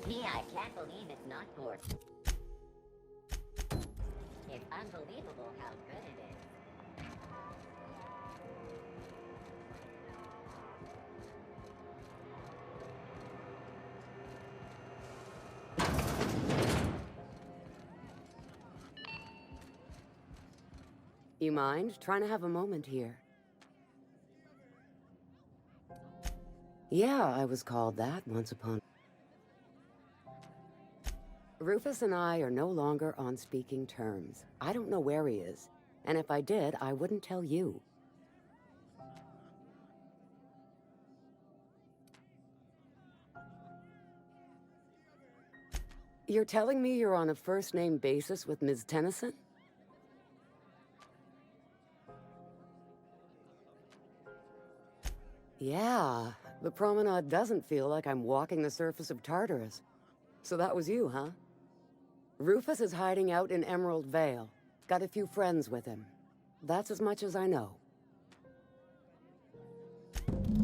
Green tea, I can't believe it's not pork. It's unbelievable how good it is. You mind trying to have a moment here? Yeah, I was called that once upon. Rufus and I are no longer on speaking terms. I don't know where he is, and if I did, I wouldn't tell you. You're telling me you're on a first-name basis with Ms. Tennyson? Yeah, the promenade doesn't feel like I'm walking the surface of Tartarus. So that was you, huh? Rufus is hiding out in Emerald Vale. Got a few friends with him. That's as much as I know.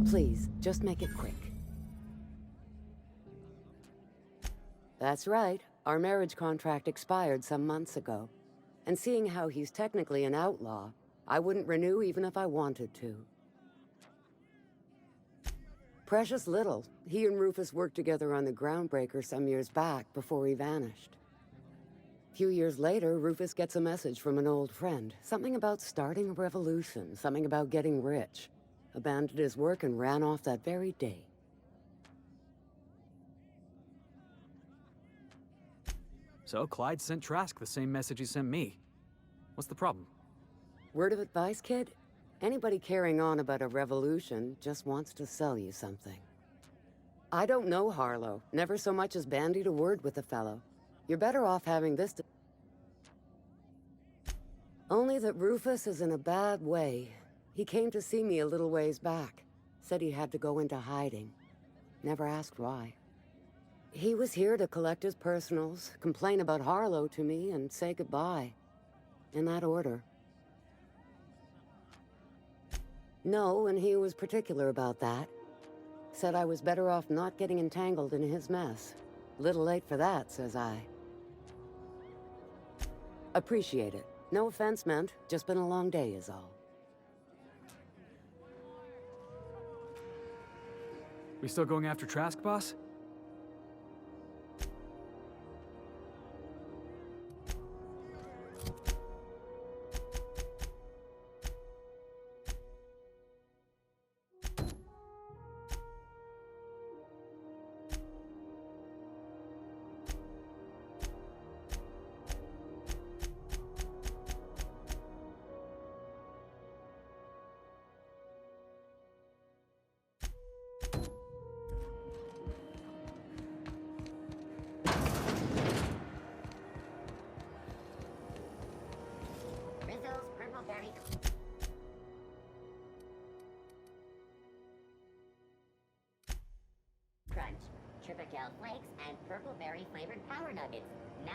Please, just make it quick. That's right. Our marriage contract expired some months ago. And seeing how he's technically an outlaw, I wouldn't renew even if I wanted to. Precious little. He and Rufus worked together on the Groundbreaker some years back before he vanished. A few years later, Rufus gets a message from an old friend. Something about starting a revolution, something about getting rich. Abandoned his work and ran off that very day. So Clyde sent Trask the same message he sent me. What's the problem? Word of advice, kid? Anybody carrying on about a revolution just wants to sell you something. I don't know Harlow. Never so much as bandied a word with the fellow. You're better off having this to... Only that Rufus is in a bad way. He came to see me a little ways back. Said he had to go into hiding. Never asked why. He was here to collect his personals, complain about Harlow to me, and say goodbye. In that order. No, and he was particular about that. Said I was better off not getting entangled in his mess. Little late for that, says I. Appreciate it. No offense meant, just been a long day is all. We still going after Trask, boss? Rizzo's Purple Berry Crunch, Tripical Flakes, and Purple Berry flavored Power Nuggets. Now...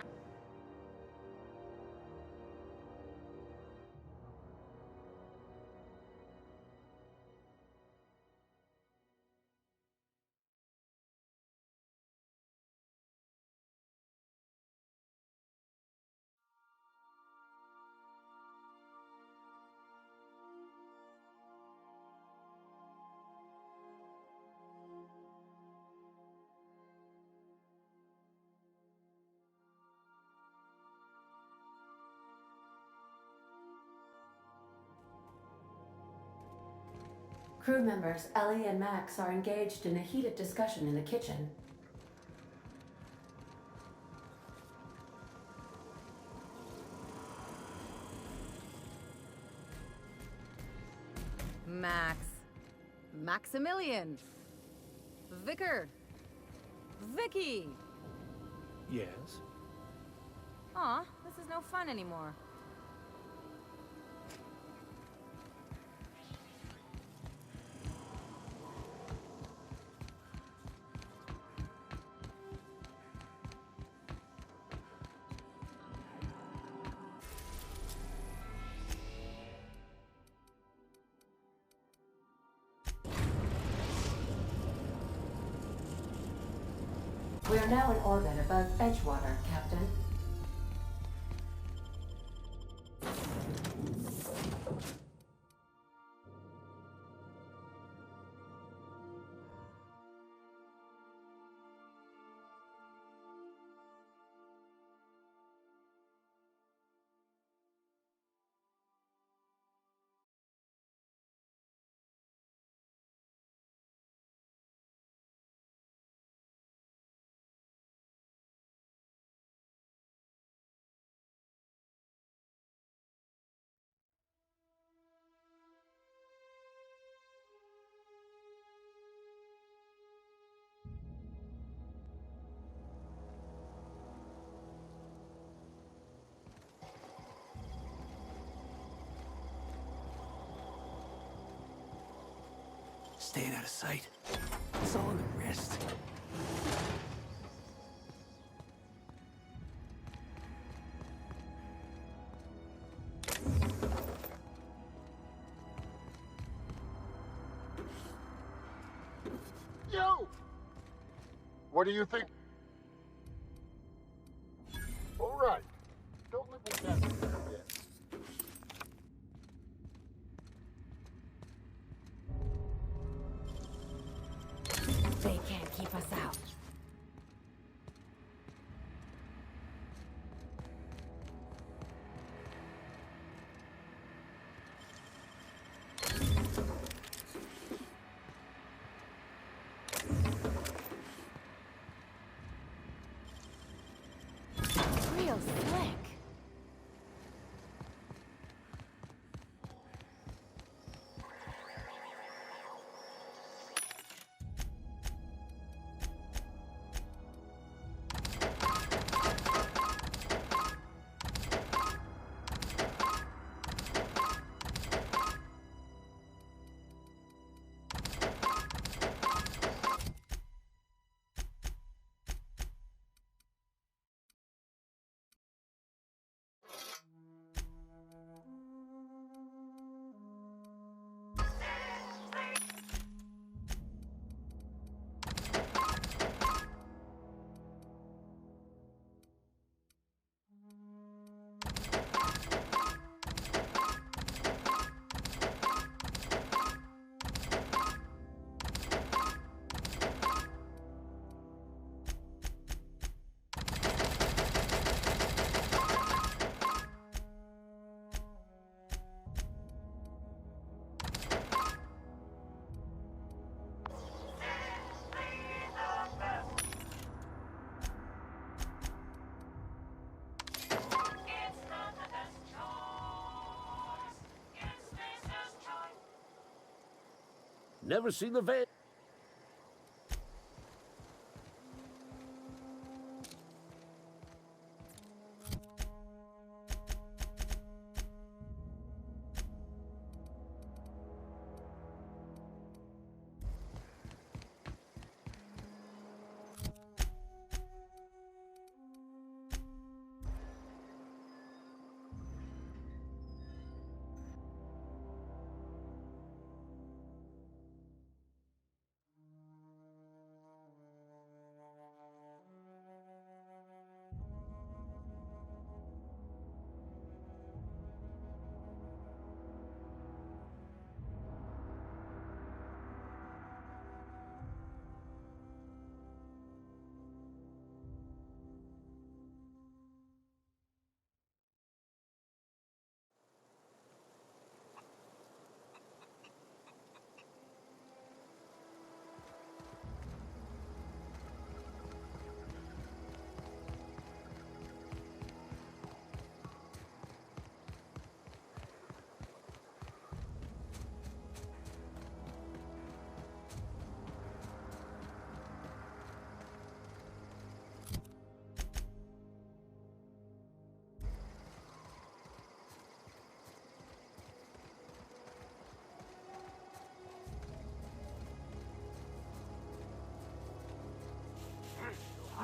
Crew members Ellie and Max are engaged in a heated discussion in the kitchen. Max. Maximilian. Vicar. Vicky. Yes. Aw, this is no fun anymore. We are now in orbit above Edgewater, Captain. Staying out of sight. It's all in the wrist. Yo! What do you think? All right. Don't let me down yet. They can't keep us out. Real slick. Never seen the van.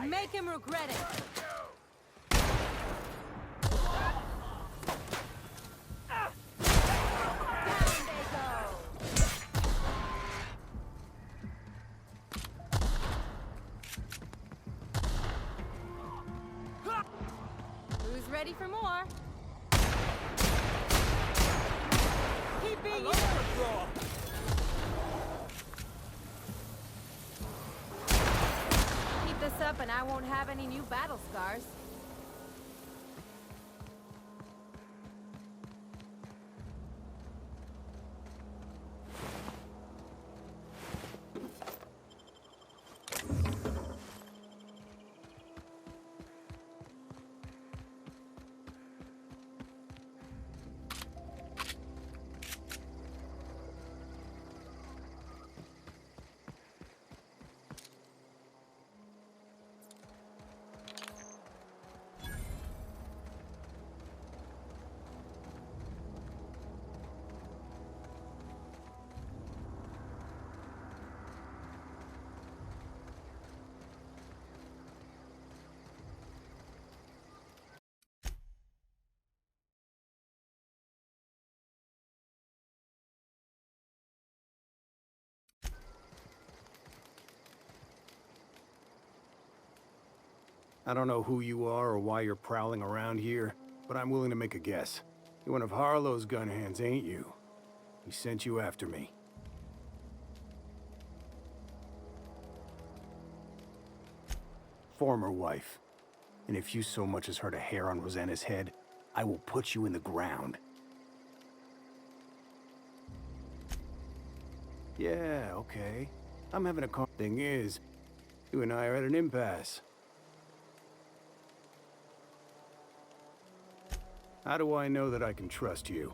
Make him regret it. ready for more. Keep being you. Keep this up and I won't have any new battle scars. I don't know who you are or why you're prowling around here, but I'm willing to make a guess. You're one of Harlow's gun hands, ain't you? He sent you after me. Former wife. And if you so much as hurt a hair on Rosanna's head, I will put you in the ground. Yeah, okay. I'm having a thing is, you and I are at an impasse. How do I know that I can trust you?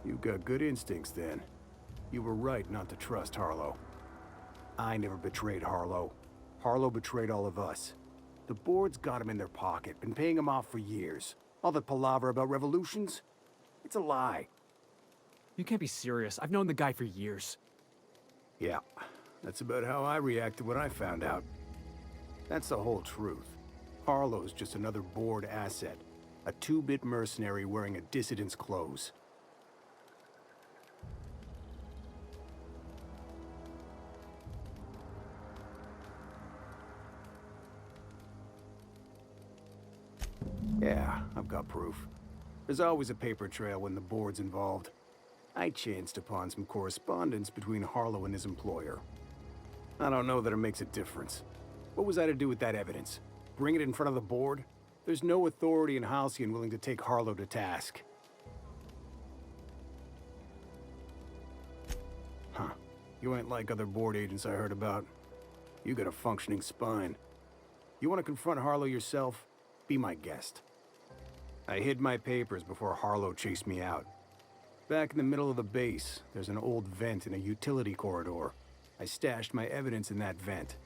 You've got good instincts, then. You were right not to trust Harlow. I never betrayed Harlow. Harlow betrayed all of us. The board's got him in their pocket, been paying him off for years. All that palaver about revolutions? It's a lie. You can't be serious. I've known the guy for years. Yeah, that's about how I reacted when I found out. That's the whole truth. Harlow's just another board asset. A two-bit mercenary wearing a dissident's clothes. Yeah, I've got proof. There's always a paper trail when the board's involved. I chanced upon some correspondence between Harlow and his employer. I don't know that it makes a difference. What was I to do with that evidence? Bring it in front of the board? There's no authority in Halcyon willing to take Harlow to task. Huh. You ain't like other board agents I heard about. You got a functioning spine. You want to confront Harlow yourself? Be my guest. I hid my papers before Harlow chased me out. Back in the middle of the base, there's an old vent in a utility corridor. I stashed my evidence in that vent.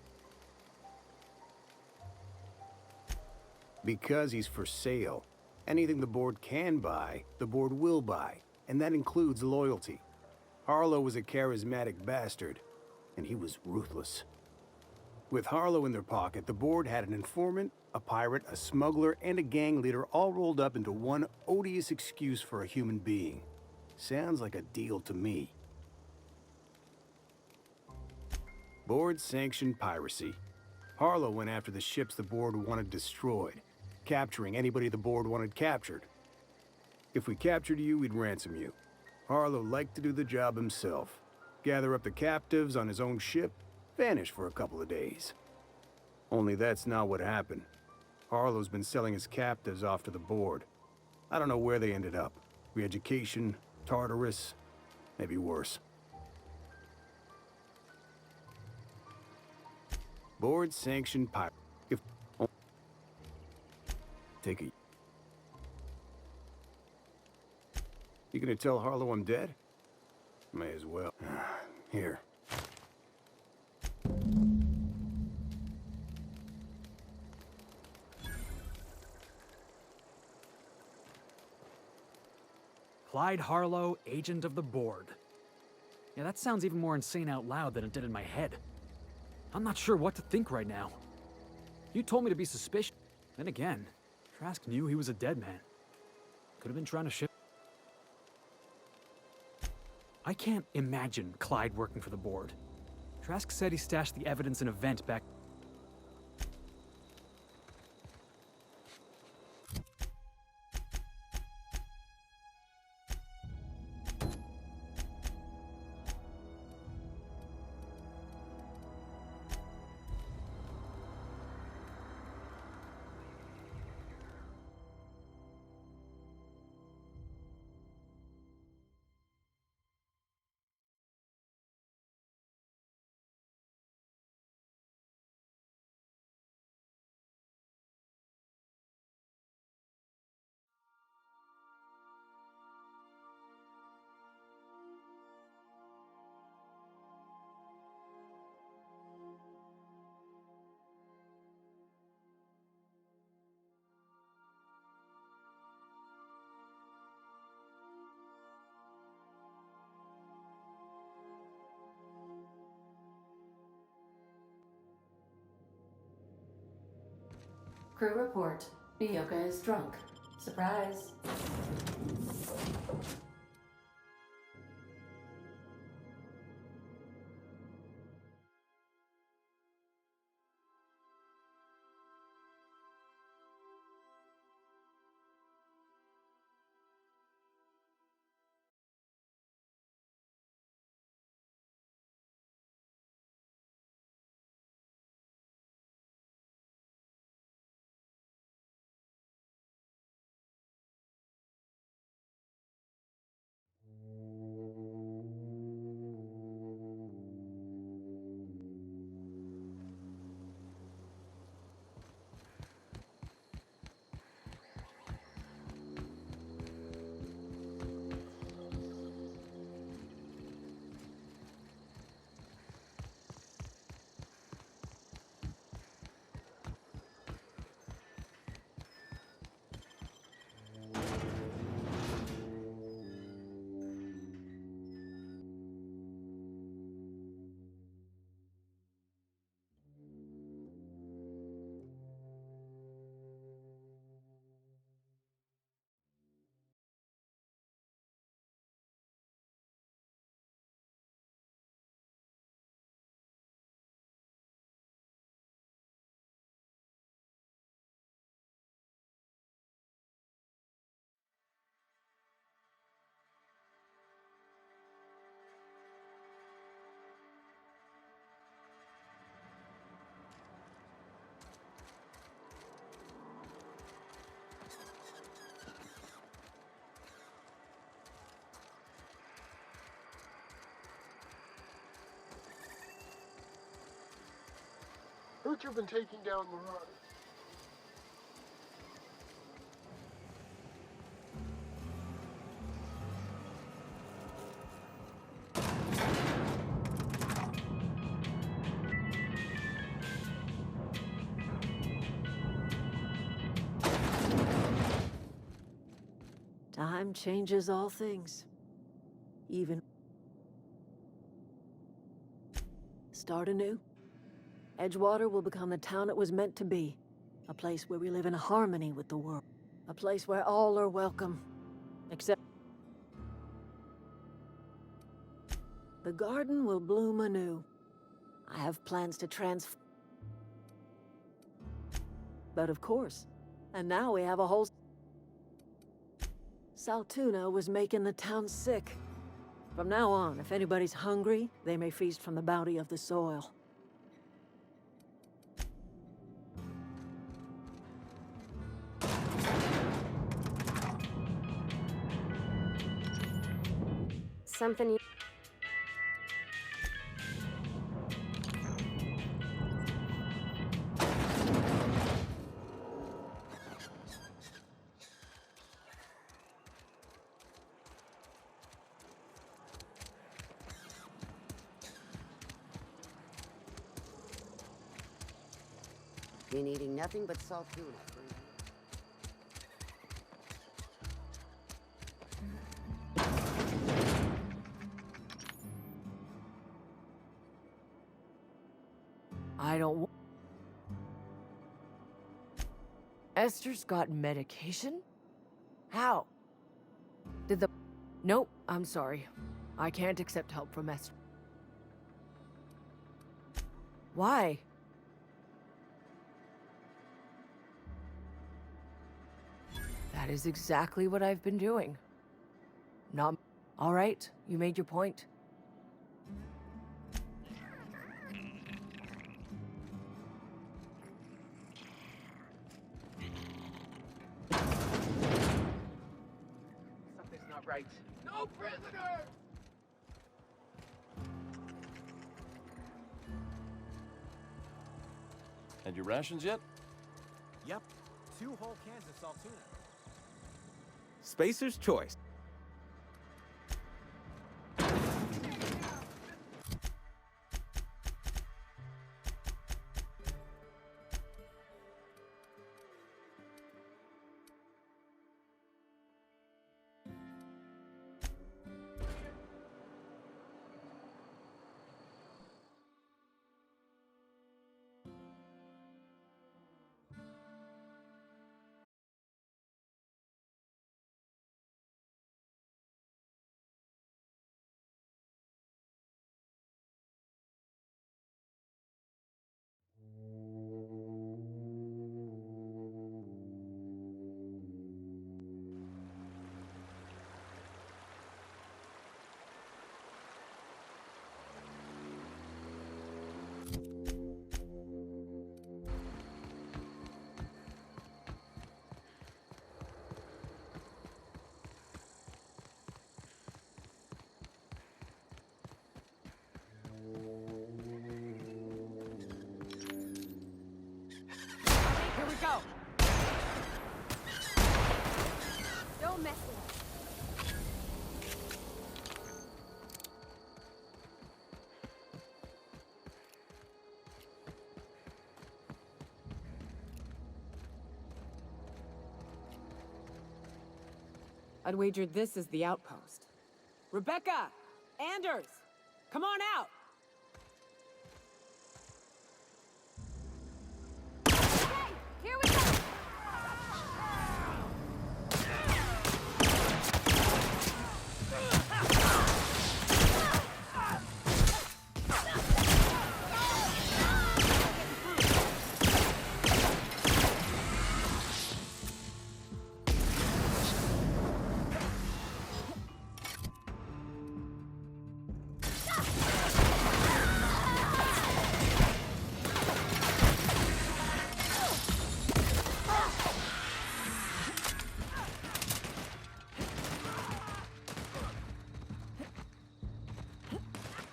Because he's for sale. Anything the board can buy, the board will buy. And that includes loyalty. Harlow was a charismatic bastard, and he was ruthless. With Harlow in their pocket, the board had an informant, a pirate, a smuggler, and a gang leader all rolled up into one odious excuse for a human being. Sounds like a deal to me. Board-sanctioned piracy. Harlow went after the ships the board wanted destroyed, capturing anybody the board wanted captured. If we captured you, we'd ransom you. Harlow liked to do the job himself. Gather up the captives on his own ship, vanish for a couple of days. Only that's not what happened. Harlow's been selling his captives off to the board. I don't know where they ended up. Re-education, Tartarus, maybe worse. Board-sanctioned pirate. Take it. You gonna tell Harlow I'm dead? May as well. Here. Clyde Harlow, agent of the board. Yeah, that sounds even more insane out loud than it did in my head. I'm not sure what to think right now. You told me to be suspicious. Then again, Trask knew he was a dead man. Could have been trying to ship. I can't imagine Clyde working for the board. Trask said he stashed the evidence in a vent back. Crew report. Nyoka is drunk. Surprise. Heard you've been taking down Marauders. Time changes all things. Even start anew. Edgewater will become the town it was meant to be. A place where we live in harmony with the world. A place where all are welcome. Except the garden will bloom anew. I have plans to But of course. And now we have a whole... Saltuna was making the town sick. From now on, if anybody's hungry, they may feast from the bounty of the soil. Something you... Been eating nothing but salt tuna for a year. I don't. Esther's got medication? How? Did the. Nope, I'm sorry. I can't accept help from Esther. Why? That is exactly what I've been doing. Not. All right, you made your point. Something's not right. No prisoner! And your rations yet? Yep. 2 whole cans of salt tuna. Spacer's choice. I'd wager this is the outpost. Rebecca! Anders! Come on out! Okay, here we go!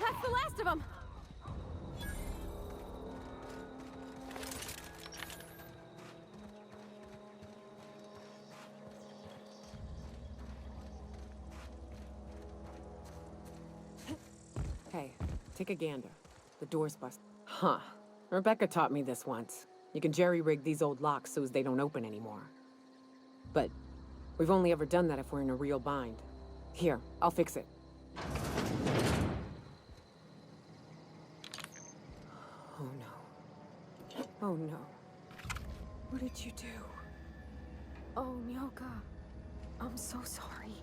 That's the last of them! Hey, take a gander. The door's busted. Huh. Rebecca taught me this once. You can jerry-rig these old locks so as they don't open anymore. But we've only ever done that if we're in a real bind. Here, I'll fix it. Oh no. Oh no. What did you do? Oh, Nyoka. I'm so sorry.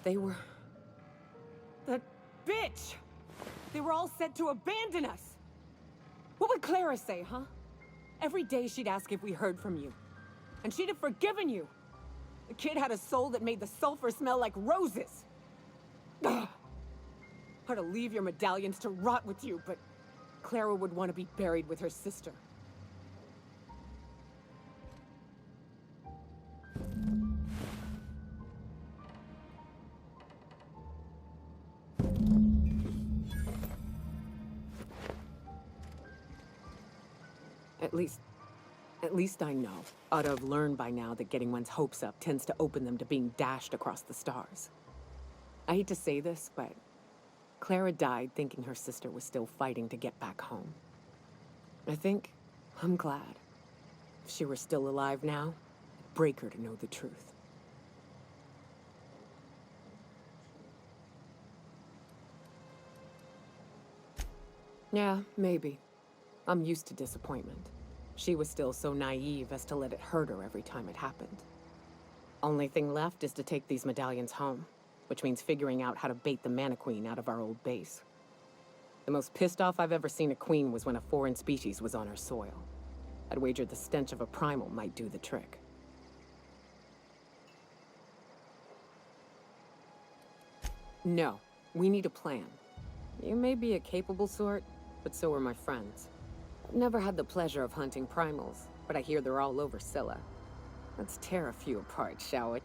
They were... That bitch! They were all set to abandon us! What would Clara say, huh? Every day she'd ask if we heard from you. And she'd have forgiven you! The kid had a soul that made the sulfur smell like roses! Ugh. I'd leave your medallions to rot with you, but Clara would want to be buried with her sister. At least I know. Ought to have learned by now that getting one's hopes up tends to open them to being dashed across the stars. I hate to say this, but Clara died thinking her sister was still fighting to get back home. I think I'm glad. If she were still alive now, it'd break her to know the truth. Yeah, maybe. I'm used to disappointment. She was still so naive as to let it hurt her every time it happened. Only thing left is to take these medallions home, which means figuring out how to bait the Mantiqueen out of our old base. The most pissed off I've ever seen a queen was when a foreign species was on her soil. I'd wagered the stench of a primal might do the trick. No, we need a plan. You may be a capable sort, but so are my friends. I've never had the pleasure of hunting primals, but I hear they're all over Scylla. Let's tear a few apart, shall we?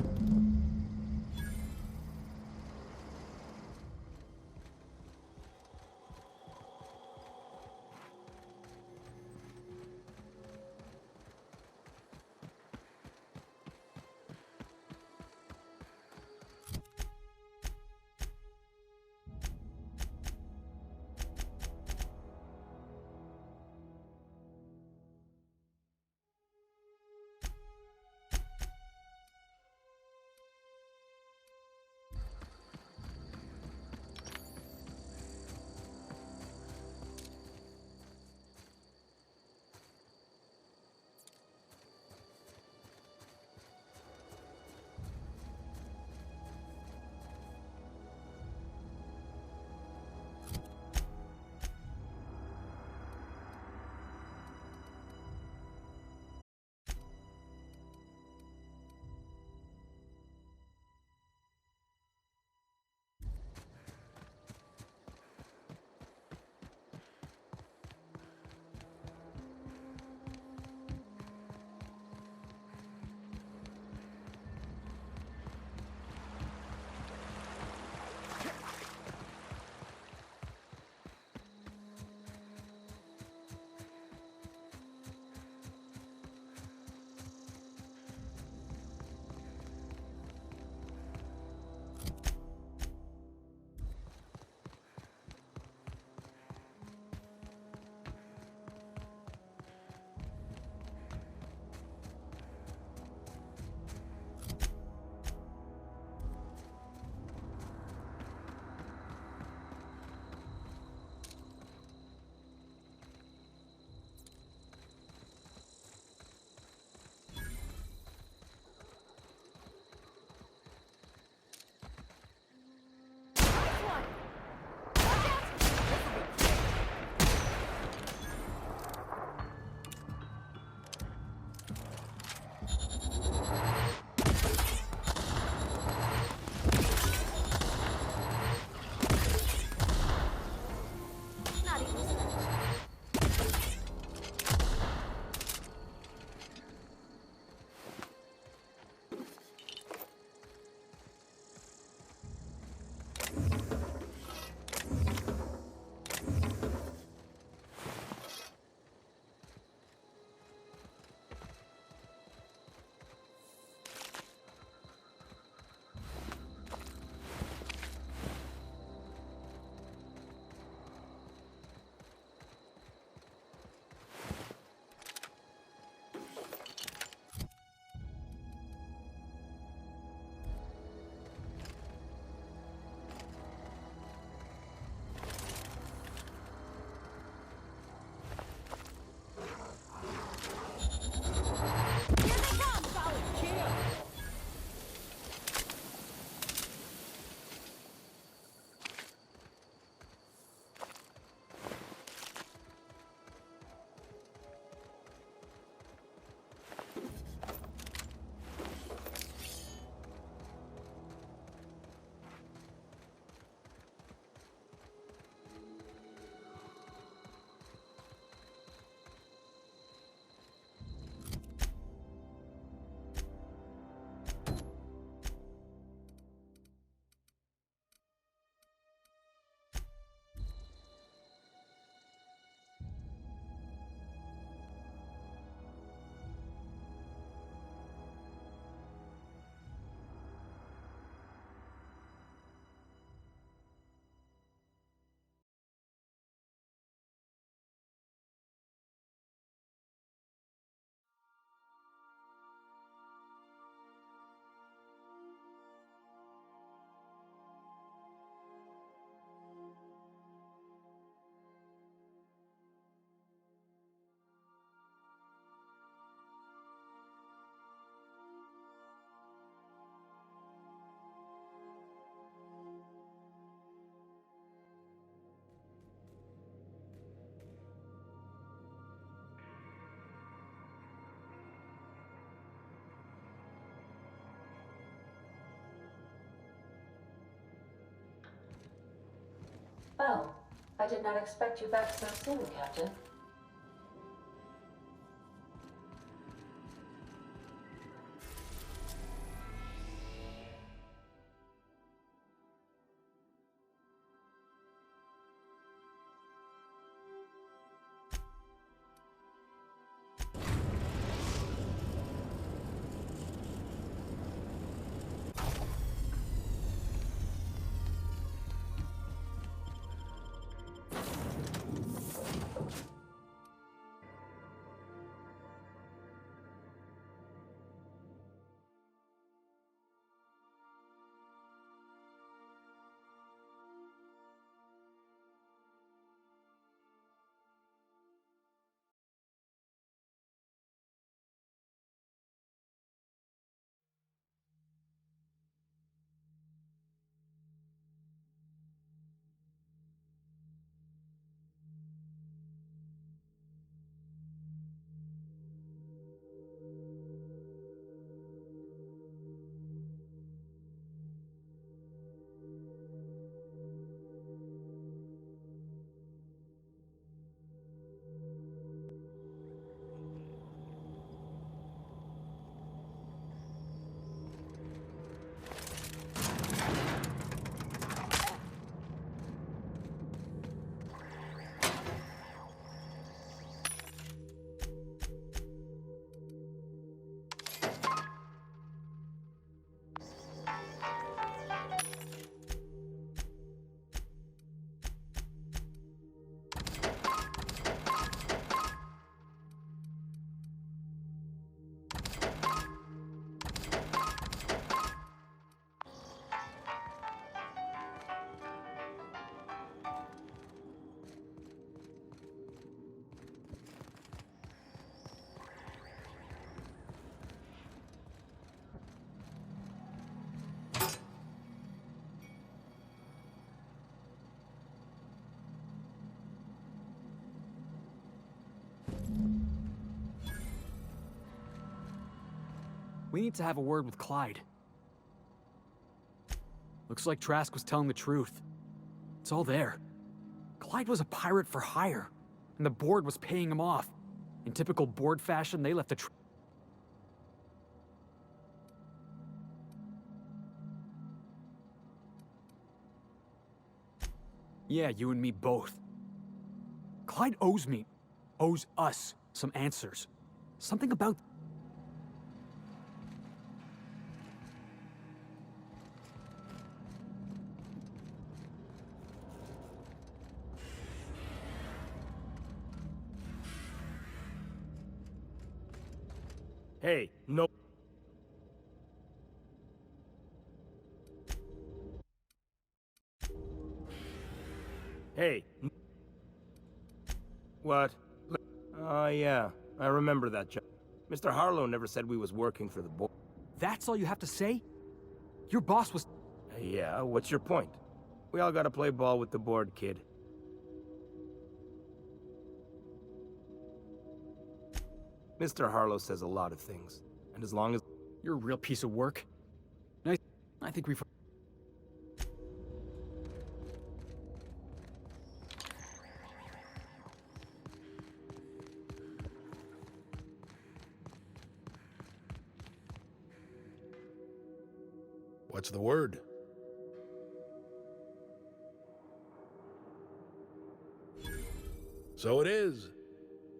Well, I did not expect you back so soon, Captain. We need to have a word with Clyde. Looks like Trask was telling the truth. It's all there. Clyde was a pirate for hire, and the board was paying him off. In typical board fashion, they left the Yeah, you and me both. Clyde owes us some answers. Something about... Hey, no. Hey. What? Yeah. I remember that job. Mr. Harlow never said we was working for the board. That's all you have to say? Your boss was... Yeah, what's your point? We all gotta play ball with the board, kid. Mr. Harlow says a lot of things. And as long as... You're a real piece of work. I think we've... What's the word? So it is.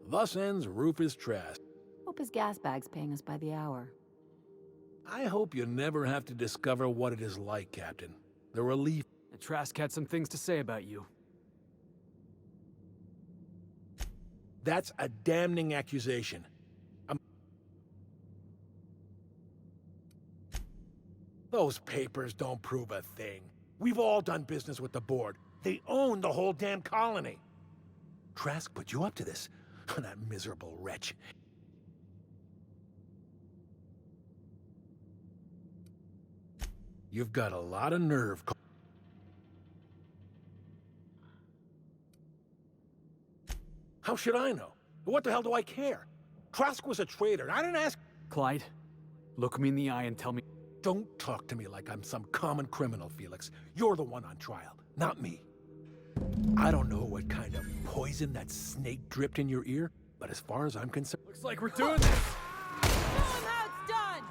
Thus ends Rufus Trask. Hope his gas bag's paying us by the hour. I hope you never have to discover what it is like, Captain. The relief... Trask had some things to say about you. That's a damning accusation. Those papers don't prove a thing. We've all done business with the board. They own the whole damn colony. Trask put you up to this. That miserable wretch. You've got a lot of nerve. How should I know? What the hell do I care? Trask was a traitor, and I didn't ask... Clyde, look me in the eye and tell me... Don't talk to me like I'm some common criminal, Felix. You're the one on trial, not me. I don't know what kind of poison that snake dripped in your ear, but as far as I'm concerned... Looks like we're doing this! Show him how it's done!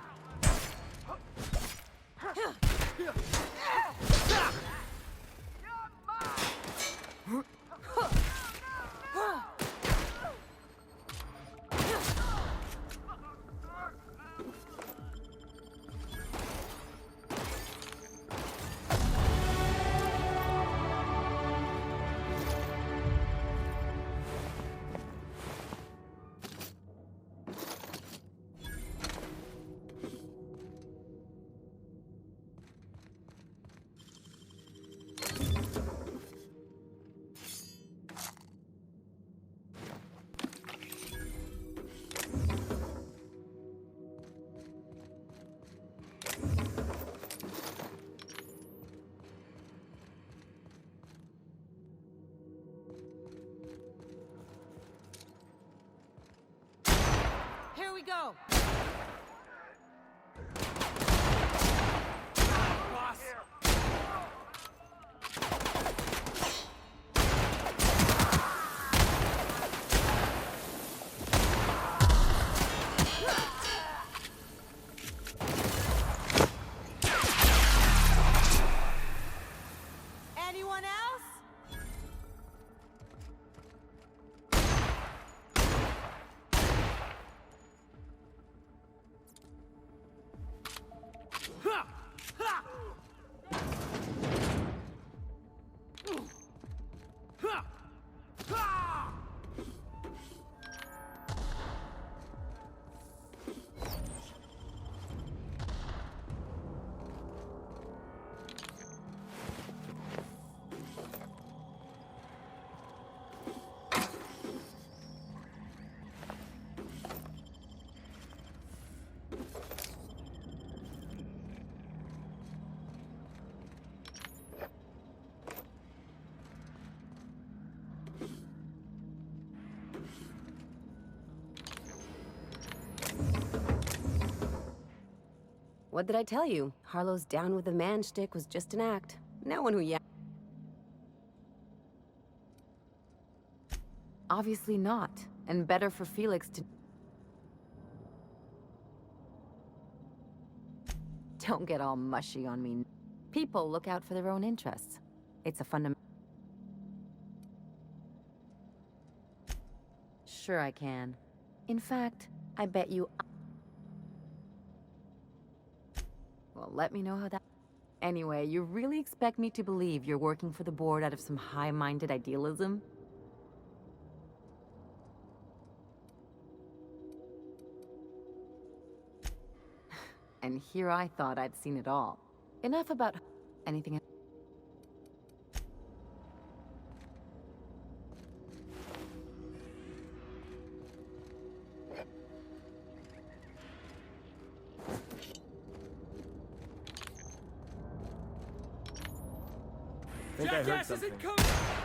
Here we go! Boss! Anyone else? What did I tell you? Harlow's down with the man shtick was just an act. No one who Obviously not. And better for Felix to... Don't get all mushy on me. People look out for their own interests. It's a fundamental... Sure I can. In fact, I bet you... Well, let me know how that... Anyway, you really expect me to believe you're working for the board out of some high-minded idealism? And here I thought I'd seen it all. Enough about... anything else? I think I heard Jackass something. isn't coming!